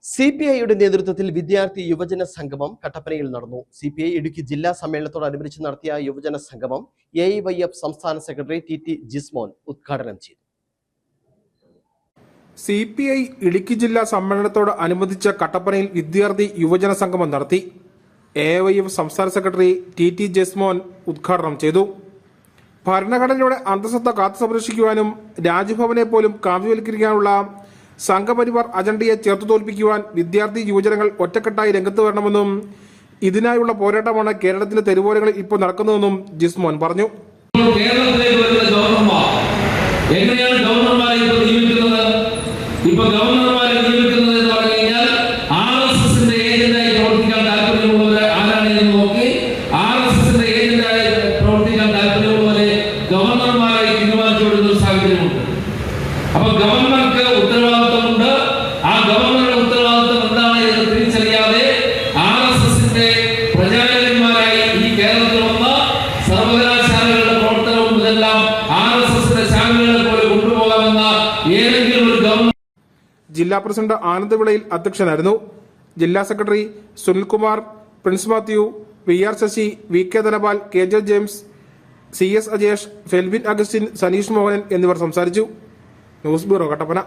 സിപിഐയുടെ നേതൃത്വത്തിൽ വിദ്യാർത്ഥി യുവജന സംഗമം കട്ടപ്പനയിൽ നടന്നു. സിപിഐ ഇടുക്കി ജില്ലാ സമ്മേളനത്തോടനുബന്ധിച്ച് നടത്തിയ യുവജന സംഗമം AIYF സംസ്ഥാന സെക്രട്ടറി TT ജിസ്മോൻ ഉദ്ഘാടനം ചെയ്തു. സിപിഐ ഇടുക്കി ജില്ലാ സമ്മേളനത്തോട് അനുബന്ധിച്ച് കട്ടപ്പനയിൽ വിദ്യാർത്ഥി യുവജന സംഗമം നടത്തി. AIYF സംസ്ഥാന സെക്രട്ടറി TT ജിസ്മോൻ ഉദ്ഘാടനം ചെയ്തു. ഭരണഘടനയുടെ അന്തസ്സത്ത കാത്തു സംരക്ഷിക്കുവാനും രാജ്ഭവനെ പോലും കാവ്യവൽക്കരിക്കാനുള്ള സംഘപരിവാർ അജണ്ടയെ ചെറുത്തു തോൽപ്പിക്കുവാൻ വിദ്യാർത്ഥി യുവജനങ്ങൾ ഒറ്റക്കെട്ടായി രംഗത്ത് വരണമെന്നും ഇതിനായുള്ള പോരാട്ടമാണ് കേരളത്തിലെ തെരുവോരങ്ങളിൽ ഇപ്പോൾ നടക്കുന്നതെന്നും ജിസ്മോൻ പറഞ്ഞു. അപ്പോൾ ഗവൺമെന്റ് ഉത്തരവാദിത്തമുണ്ട്. ആ ഗവൺമെന്റിന്റെ ഉത്തരവാദിത്തം എന്താണ് എന്ന് തിരിച്ചറിയാതെ RSSന്റെ പ്രചാരകന്മാരായി ഈ കേരളത്തിൽ വന്ന സർവകലാശാലകളുടെ പ്രവർത്തനവും ഇതെല്ലാം RSSന്റെ ശാഖകളെ പോലെ കൊണ്ടുപോകാമെന്ന ഏതെങ്കിലും ഒരു ഗവൺമെന്റ്. ജില്ലാ പ്രസിഡന്റ് ആനന്ദവിളയിൽ അധ്യക്ഷനായിരുന്നു. ജില്ലാ secretary Sunilkumar, Prince Mathew, VR Sasi, VK Dhanapal, KJ James, CS Ajesh, Felvin Augustine, Saneesh Mohanan എന്നിവർ സംസാരിച്ചു. News bureau Kattappana.